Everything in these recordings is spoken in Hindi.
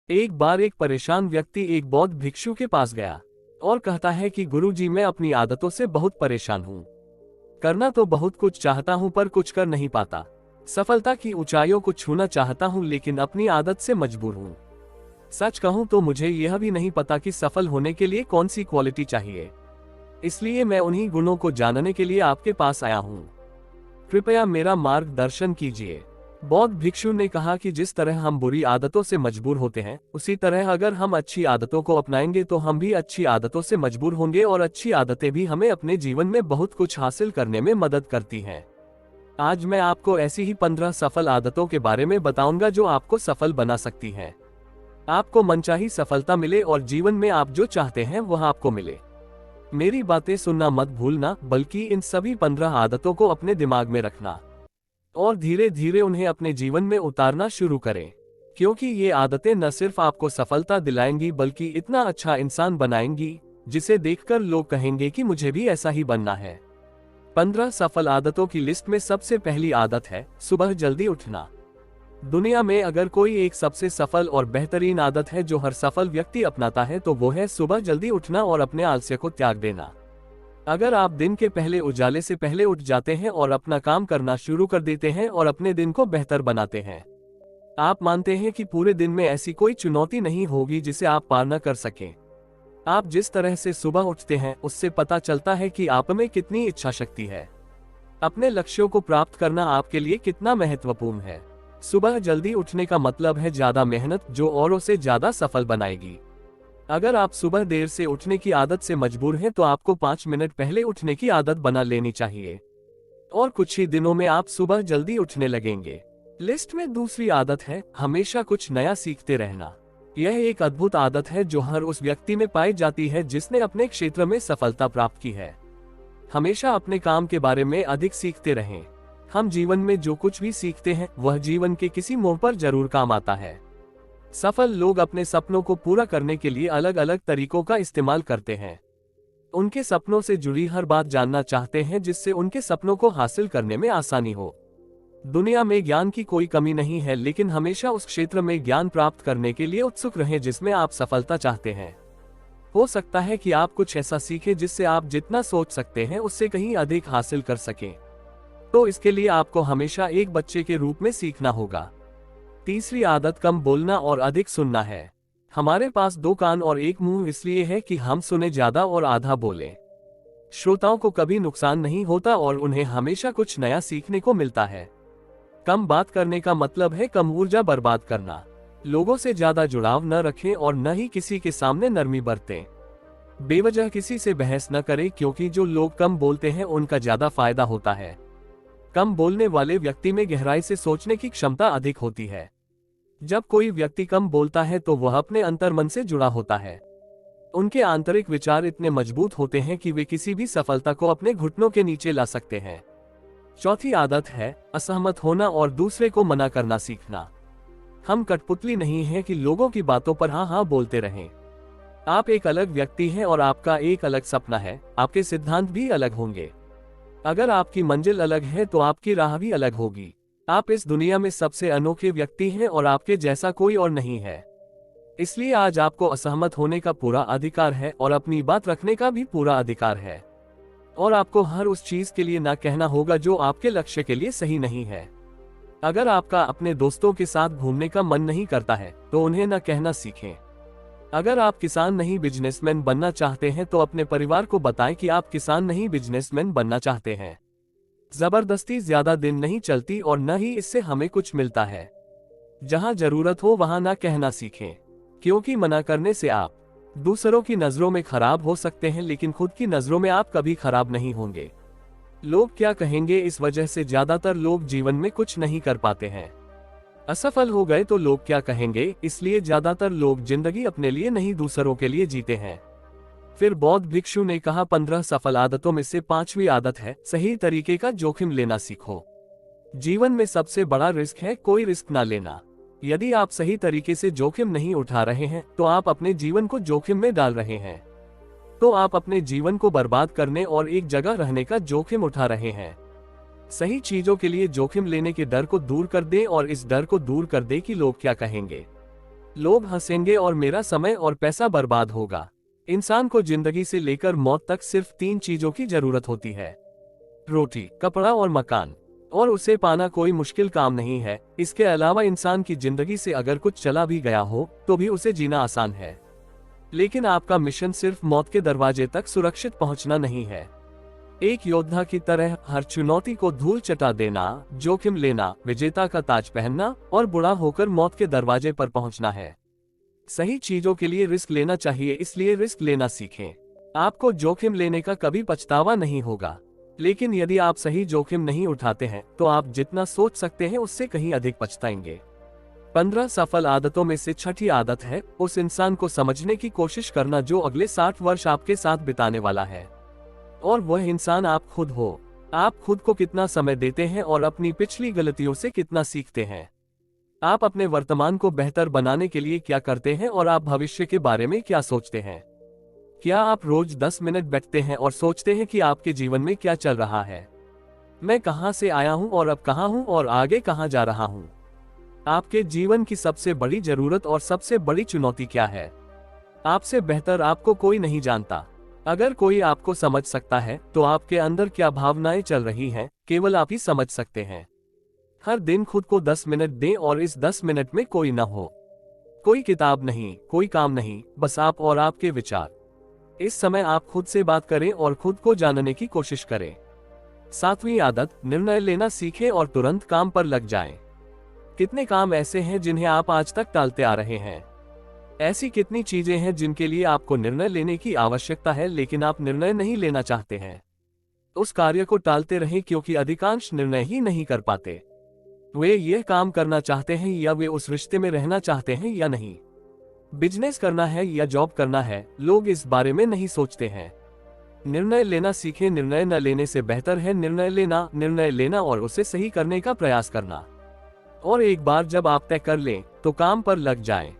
एक बार एक परेशान व्यक्ति एक बौद्ध भिक्षु के पास गया और कहता है कि गुरुजी, मैं अपनी आदतों से बहुत परेशान हूँ। करना तो बहुत कुछ चाहता हूँ पर कुछ कर नहीं पाता। सफलता की ऊंचाइयों को छूना चाहता हूँ लेकिन अपनी आदत से मजबूर हूँ। सच कहूँ तो मुझे यह भी नहीं पता कि सफल होने के लिए कौन सी क्वालिटी चाहिए। इसलिए मैं उन्हीं गुणों को जानने के लिए आपके पास आया हूँ। कृपया मेरा मार्गदर्शन कीजिए। बौद्ध भिक्षु ने कहा कि जिस तरह हम बुरी आदतों से मजबूर होते हैं, उसी तरह अगर हम अच्छी आदतों को अपनाएंगे तो हम भी अच्छी आदतों से मजबूर होंगे, और अच्छी आदतें भी हमें अपने जीवन में बहुत कुछ हासिल करने में मदद करती हैं। आज मैं आपको ऐसी ही 15 सफल आदतों के बारे में बताऊंगा जो आपको सफल बना सकती हैं। आपको मनचाही सफलता मिले और जीवन में आप जो चाहते हैं वह आपको मिले। मेरी बातें सुनना मत भूलना, बल्कि इन सभी 15 आदतों को अपने दिमाग में रखना और धीरे धीरे उन्हें अपने जीवन में उतारना शुरू करें, क्योंकि ये आदतें न सिर्फ आपको सफलता दिलाएंगी बल्कि इतना अच्छा इंसान बनाएंगी जिसे देखकर लोग कहेंगे कि मुझे भी ऐसा ही बनना है। 15 सफल आदतों की लिस्ट में सबसे पहली आदत है सुबह जल्दी उठना। दुनिया में अगर कोई एक सबसे सफल और बेहतरीन आदत है जो हर सफल व्यक्ति अपनाता है तो वो है सुबह जल्दी उठना और अपने आलस्य को त्याग देना। अगर आप दिन के पहले उजाले से पहले उठ जाते हैं और अपना काम करना शुरू कर देते हैं और अपने दिन को बेहतर बनाते हैं, आप मानते हैं कि पूरे दिन में ऐसी कोई चुनौती नहीं होगी जिसे आप पार न कर सकें। आप जिस तरह से सुबह उठते हैं उससे पता चलता है कि आप में कितनी इच्छा शक्ति है। अपने लक्ष्यों को प्राप्त करना आपके लिए कितना महत्वपूर्ण है। सुबह जल्दी उठने का मतलब है ज्यादा मेहनत जो औरों से ज्यादा सफल बनाएगी। अगर आप सुबह देर से उठने की आदत से मजबूर हैं तो आपको 5 मिनट पहले उठने की आदत बना लेनी चाहिए और कुछ ही दिनों में आप सुबह जल्दी उठने लगेंगे। लिस्ट में दूसरी आदत है हमेशा कुछ नया सीखते रहना। यह एक अद्भुत आदत है जो हर उस व्यक्ति में पाई जाती है जिसने अपने क्षेत्र में सफलता प्राप्त की है। हमेशा अपने काम के बारे में अधिक सीखते रहें। हम जीवन में जो कुछ भी सीखते हैं वह जीवन के किसी मोड़ पर जरूर काम आता है। सफल लोग अपने सपनों को पूरा करने के लिए अलग अलग तरीकों का इस्तेमाल करते हैं। उनके सपनों से जुड़ी हर बात जानना चाहते हैं जिससे उनके सपनों को हासिल करने में आसानी हो। दुनिया में ज्ञान की कोई कमी नहीं है, लेकिन हमेशा उस क्षेत्र में ज्ञान प्राप्त करने के लिए उत्सुक रहें जिसमें आप सफलता चाहते हैं। हो सकता है कि आप कुछ ऐसा सीखें जिससे आप जितना सोच सकते हैं उससे कहीं अधिक हासिल कर सकें। तो इसके लिए आपको हमेशा एक बच्चे के रूप में सीखना होगा। तीसरी आदत कम बोलना और अधिक सुनना है। हमारे पास 2 कान और 1 मुंह इसलिए है कि हम सुने ज्यादा और आधा बोलें। श्रोताओं को कभी नुकसान नहीं होता और उन्हें हमेशा कुछ नया सीखने को मिलता है। कम बात करने का मतलब है कम ऊर्जा बर्बाद करना। लोगों से ज्यादा जुड़ाव न रखें और न ही किसी के सामने नरमी बरतें। बेवजह किसी से बहस न करें, क्योंकि जो लोग कम बोलते हैं उनका ज्यादा फायदा होता है। कम बोलने वाले व्यक्ति में गहराई से सोचने की क्षमता अधिक होती है। जब कोई व्यक्ति कम बोलता है तो वह अपने अंतर्मन से जुड़ा होता है। उनके आंतरिक विचार इतने मजबूत होते हैं कि वे किसी भी सफलता को अपने घुटनों के नीचे ला सकते हैं। चौथी आदत है असहमत होना और दूसरे को मना करना सीखना। हम कठपुतली नहीं हैं कि लोगों की बातों पर हाँ हाँ बोलते रहें। आप एक अलग व्यक्ति हैं और आपका एक अलग सपना है। आपके सिद्धांत भी अलग होंगे। अगर आपकी मंजिल अलग है तो आपकी राह भी अलग होगी। आप इस दुनिया में सबसे अनोखे व्यक्ति हैं और आपके जैसा कोई और नहीं है। इसलिए आज आपको असहमत होने का पूरा अधिकार है और अपनी बात रखने का भी पूरा अधिकार है। और आपको हर उस चीज के लिए ना कहना होगा जो आपके लक्ष्य के लिए सही नहीं है। अगर आपका अपने दोस्तों के साथ घूमने का मन नहीं करता है तो उन्हें ना कहना सीखें। अगर आप किसान नहीं बिजनेसमैन बनना चाहते हैं तो अपने परिवार को बताएं कि आप किसान नहीं बिजनेसमैन बनना चाहते हैं। जबरदस्ती ज्यादा दिन नहीं चलती और न ही इससे हमें कुछ मिलता है। जहां जरूरत हो वहां ना कहना सीखें, क्योंकि मना करने से आप दूसरों की नजरों में खराब हो सकते हैं, लेकिन खुद की नजरों में आप कभी खराब नहीं होंगे। लोग क्या कहेंगे, इस वजह से ज्यादातर लोग जीवन में कुछ नहीं कर पाते हैं। असफल हो गए तो लोग क्या कहेंगे, इसलिए ज्यादातर लोग जिंदगी अपने लिए नहीं दूसरों के लिए जीते हैं। फिर बौद्ध भिक्षु ने कहा 15 सफल आदतों में से 5वीं आदत है सही तरीके का जोखिम लेना सीखो। जीवन में सबसे बड़ा रिस्क है कोई रिस्क ना लेना। यदि आप सही तरीके से जोखिम नहीं उठा रहे हैं तो आप अपने जीवन को जोखिम में डाल रहे हैं। तो आप अपने जीवन को बर्बाद करने और एक जगह रहने का जोखिम उठा रहे हैं। सही चीजों के लिए जोखिम लेने के डर को दूर कर दें और इस डर को दूर कर दें कि लोग क्या कहेंगे। लोग हंसेंगे और मेरा समय और पैसा बर्बाद होगा। इंसान को जिंदगी से लेकर मौत तक सिर्फ 3 चीजों की जरूरत होती है, रोटी, कपड़ा और मकान, और उसे पाना कोई मुश्किल काम नहीं है। इसके अलावा इंसान की जिंदगी से अगर कुछ चला भी गया हो तो भी उसे जीना आसान है। लेकिन आपका मिशन सिर्फ मौत के दरवाजे तक सुरक्षित पहुंचना नहीं है। एक योद्धा की तरह हर चुनौती को धूल चटा देना, जोखिम लेना, विजेता का ताज पहनना और बुढ़ा होकर मौत के दरवाजे पर पहुंचना है। सही चीजों के लिए रिस्क लेना चाहिए, इसलिए रिस्क लेना सीखें। आपको जोखिम लेने का कभी पछतावा नहीं होगा। लेकिन यदि आप सही जोखिम नहीं उठाते हैं तो आप जितना सोच सकते हैं उससे कहीं अधिक पछताएंगे। 15 सफल आदतों में से छठी आदत है उस इंसान को समझने की कोशिश करना जो अगले 60 वर्ष आपके साथ बिताने वाला है, और वह इंसान आप खुद हो। आप खुद को कितना समय देते हैं और अपनी पिछली गलतियों से कितना सीखते हैं। आप अपने वर्तमान को बेहतर बनाने के लिए क्या करते हैं और आप भविष्य के बारे में क्या सोचते हैं। क्या आप रोज 10 मिनट बैठते हैं और सोचते हैं कि आपके जीवन में क्या चल रहा है, मैं कहां से आया हूं और अब कहां हूं और आगे कहां जा रहा हूं। आपके जीवन की सबसे बड़ी जरूरत और सबसे बड़ी चुनौती क्या है। आपसे बेहतर आपको कोई नहीं जानता। अगर कोई आपको समझ सकता है तो आपके अंदर क्या भावनाएं चल रही हैं, केवल आप ही समझ सकते हैं। हर दिन खुद को 10 मिनट दें और इस 10 मिनट में कोई न हो, कोई किताब नहीं, कोई काम नहीं, बस आप और आपके विचार। इस समय आप खुद से बात करें और खुद को जानने की कोशिश करें। 7वीं आदत, निर्णय लेना सीखें और तुरंत काम पर लग जाएं। कितने काम ऐसे हैं जिन्हें आप आज तक टालते आ रहे हैं। ऐसी कितनी चीजें हैं जिनके लिए आपको निर्णय लेने की आवश्यकता है लेकिन आप निर्णय नहीं लेना चाहते हैं। उस कार्य को टालते रहें क्योंकि अधिकांश निर्णय ही नहीं कर पाते। वे यह काम करना चाहते हैं या वे उस रिश्ते में रहना चाहते हैं या नहीं, बिजनेस करना है या जॉब करना है, लोग इस बारे में नहीं सोचते हैं। निर्णय लेना सीखें। निर्णय न लेने से बेहतर है निर्णय लेना और उसे सही करने का प्रयास करना। और एक बार जब आप तय कर लें तो काम पर लग जाएं।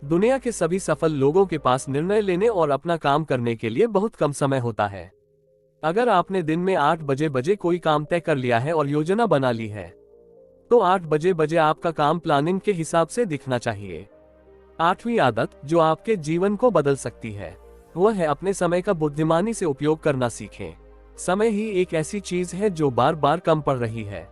दुनिया के सभी सफल लोगों के पास निर्णय लेने और अपना काम करने के लिए बहुत कम समय होता है। अगर आपने दिन में 8 बजे कोई काम तय कर लिया है और योजना बना ली है तो 8 बजे आपका काम प्लानिंग के हिसाब से दिखना चाहिए। 8वीं आदत जो आपके जीवन को बदल सकती है वह है अपने समय का बुद्धिमानी से उपयोग करना सीखें। समय ही एक ऐसी चीज है जो बार बार कम पड़ रही है,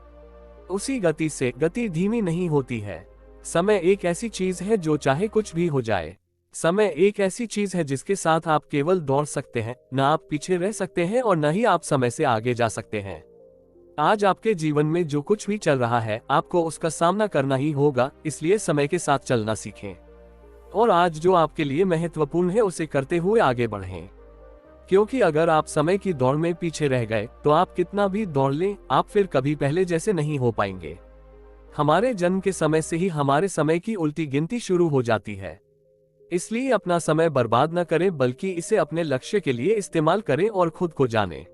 उसी गति से गति धीमी नहीं होती है। समय एक ऐसी चीज है जो चाहे कुछ भी हो जाए। समय एक ऐसी चीज है जिसके साथ आप केवल दौड़ सकते हैं, न आप पीछे रह सकते हैं और न ही आप समय से आगे जा सकते हैं। आज आपके जीवन में जो कुछ भी चल रहा है आपको उसका सामना करना ही होगा, इसलिए समय के साथ चलना सीखें और आज जो आपके लिए महत्वपूर्ण है उसे करते हुए आगे बढ़ें। क्योंकि अगर आप समय की दौड़ में पीछे रह गए तो आप कितना भी दौड़ लें, आप फिर कभी पहले जैसे नहीं हो पाएंगे। हमारे जन्म के समय से ही हमारे समय की उल्टी गिनती शुरू हो जाती है। इसलिए अपना समय बर्बाद न करें बल्कि इसे अपने लक्ष्य के लिए इस्तेमाल करें और खुद को जानें।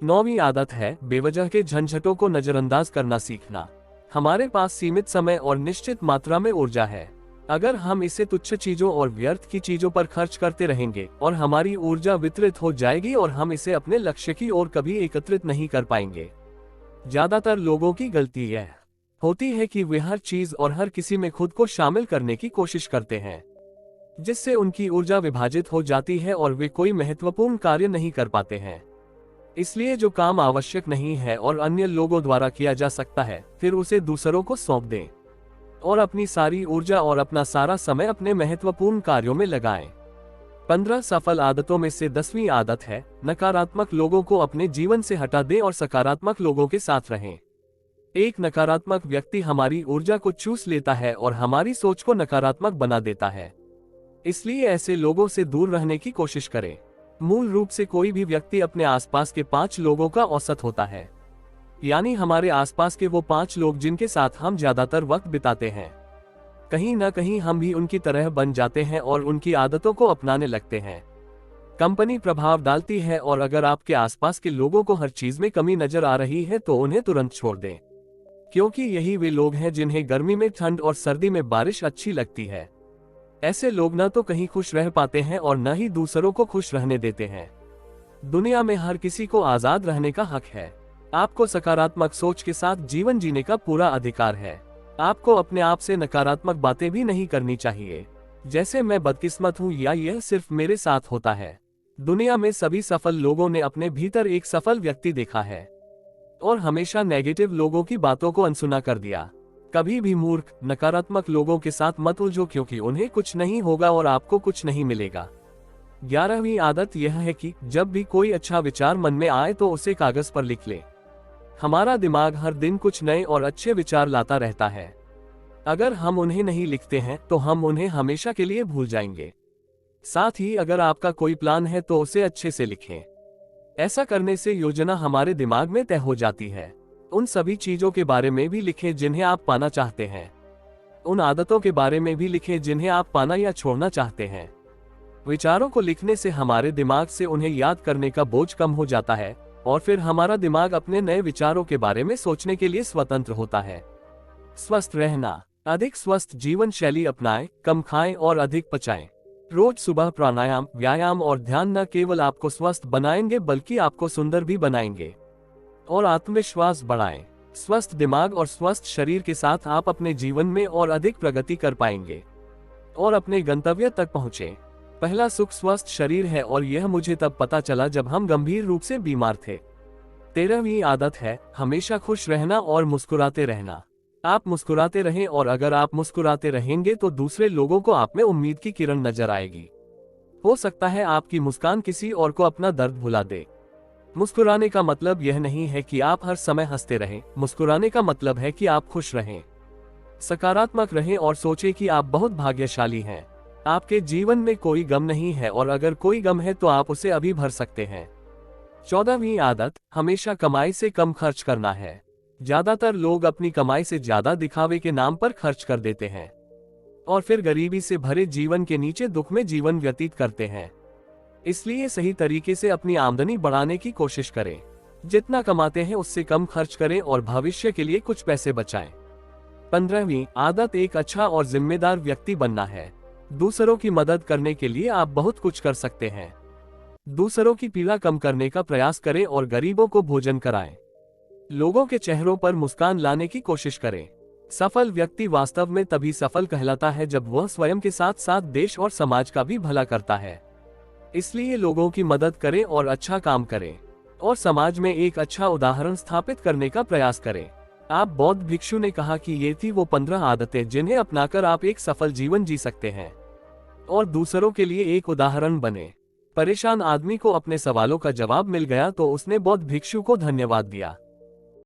9वीं आदत है बेवजह के झंझटों को नजरअंदाज करना सीखना। हमारे पास सीमित समय और निश्चित मात्रा में ऊर्जा है। अगर हम इसे तुच्छ चीजों और व्यर्थ की चीजों पर खर्च करते रहेंगे और हमारी ऊर्जा वितरित हो जाएगी और हम इसे अपने लक्ष्य की ओर कभी एकत्रित नहीं कर पाएंगे। ज्यादातर लोगों की गलती यह होती है कि वे हर चीज और हर किसी में खुद को शामिल करने की कोशिश करते हैं, जिससे उनकी ऊर्जा विभाजित हो जाती है और वे कोई महत्वपूर्ण कार्य नहीं कर पाते हैं। इसलिए जो काम आवश्यक नहीं है और अन्य लोगों द्वारा किया जा सकता है फिर उसे दूसरों को सौंप दें और अपनी सारी ऊर्जा और अपना सारा समय अपने महत्वपूर्ण कार्यों में लगाएं। 15 सफल आदतों में से 10वीं आदत है नकारात्मक लोगों को अपने जीवन से हटा दें और सकारात्मक लोगों के साथ रहें। एक नकारात्मक व्यक्ति हमारी ऊर्जा को चूस लेता है और हमारी सोच को नकारात्मक बना देता है, इसलिए ऐसे लोगों से दूर रहने की कोशिश करें। मूल रूप से कोई भी व्यक्ति अपने आसपास के 5 लोगों का औसत होता है, यानी हमारे आसपास के वो 5 लोग जिनके साथ हम ज्यादातर वक्त बिताते हैं। कहीं ना कहीं हम भी उनकी तरह बन जाते हैं और उनकी आदतों को अपनाने लगते हैं। कंपनी प्रभाव डालती है और अगर आपके आसपास के लोगों को हर चीज में कमी नजर आ रही है तो उन्हें तुरंत छोड़ दें, क्योंकि यही वे लोग हैं जिन्हें गर्मी में ठंड और सर्दी में बारिश अच्छी लगती है। ऐसे लोग न तो कहीं खुश रह पाते हैं और न ही दूसरों को खुश रहने देते हैं। दुनिया में हर किसी को आजाद रहने का हक है। आपको सकारात्मक सोच के साथ जीवन जीने का पूरा अधिकार है। आपको अपने आप से नकारात्मक बातें भी नहीं करनी चाहिए, जैसे मैं बदकिस्मत हूँ या यह सिर्फ मेरे साथ होता है। दुनिया में सभी सफल लोगों ने अपने भीतर एक सफल व्यक्ति देखा है और हमेशा नेगेटिव लोगों की बातों को अनसुना कर दिया। कभी भी मूर्ख, नकारात्मक लोगों के साथ मत उलझो, क्योंकि उन्हें कुछ नहीं होगा और आपको कुछ नहीं मिलेगा। 11वीं आदत यह है कि जब भी कोई अच्छा विचार मन में आए तो उसे कागज पर लिख ले। हमारा दिमाग हर दिन कुछ नए और अच्छे विचार लाता रहता है। अगर हम उन्हें नहीं लिखते हैं तो हम उन्हें हमेशा के लिए भूल जाएंगे। साथ ही अगर आपका कोई प्लान है तो उसे अच्छे से लिखें। ऐसा करने से योजना हमारे दिमाग में तय हो जाती है। उन सभी चीजों के बारे में भी लिखें जिन्हें आप पाना चाहते हैं। उन आदतों के बारे में भी लिखें जिन्हें आप पाना या छोड़ना चाहते हैं। विचारों को लिखने से हमारे दिमाग से उन्हें याद करने का बोझ कम हो जाता है और फिर हमारा दिमाग अपने नए विचारों के बारे में सोचने के लिए स्वतंत्र होता है। स्वस्थ रहना। अधिक स्वस्थ जीवन शैली अपनाएं, कम खाएं और अधिक पचाएं। रोज सुबह प्राणायाम, व्यायाम और ध्यान न केवल आपको स्वस्थ बनाएंगे बल्कि आपको सुंदर भी बनाएंगे और आत्मविश्वास बढ़ाएं। स्वस्थ दिमाग और स्वस्थ शरीर के साथ आप अपने जीवन में और अधिक प्रगति कर पाएंगे और अपने गंतव्य तक पहुंचे। पहला सुख स्वस्थ शरीर है और यह मुझे तब पता चला जब हम गंभीर रूप से बीमार थे। 13वीं आदत है हमेशा खुश रहना और मुस्कुराते रहना। आप मुस्कुराते रहें और अगर आप मुस्कुराते रहेंगे तो दूसरे लोगों को आप में उम्मीद की किरण नजर आएगी। हो सकता है आपकी मुस्कान किसी और को अपना दर्द भुला दे। मुस्कुराने का मतलब यह नहीं है कि आप हर समय हंसते रहें। मुस्कुराने का मतलब है कि आप खुश रहें, सकारात्मक रहें और सोचें कि आप बहुत भाग्यशाली हैं। आपके जीवन में कोई गम नहीं है और अगर कोई गम है तो आप उसे अभी भर सकते हैं। 14वीं आदत हमेशा कमाई से कम खर्च करना है। ज्यादातर लोग अपनी कमाई से ज्यादा दिखावे के नाम पर खर्च कर देते हैं और फिर गरीबी से भरे जीवन के नीचे दुख में जीवन व्यतीत करते हैं। इसलिए सही तरीके से अपनी आमदनी बढ़ाने की कोशिश करें। जितना कमाते हैं उससे कम खर्च करें और भविष्य के लिए कुछ पैसे बचाएं। 15वीं आदत एक अच्छा और जिम्मेदार व्यक्ति बनना है। दूसरों की मदद करने के लिए आप बहुत कुछ कर सकते हैं। दूसरों की पीड़ा कम करने का प्रयास करें और गरीबों को भोजन कराएं। लोगों के चेहरों पर मुस्कान लाने की कोशिश करें। सफल व्यक्ति वास्तव में तभी सफल कहलाता है जब वह स्वयं के साथ साथ देश और समाज का भी भला करता है। इसलिए लोगों की मदद करें और अच्छा काम करें और समाज में एक अच्छा उदाहरण स्थापित करने का प्रयास करें। आप बौद्ध भिक्षु ने कहा कि ये थी वो 15 आदतें जिन्हें अपनाकर आप एक सफल जीवन जी सकते हैं और दूसरों के लिए एक उदाहरण बने। परेशान आदमी को अपने सवालों का जवाब मिल गया तो उसने बौद्ध भिक्षु को धन्यवाद दिया।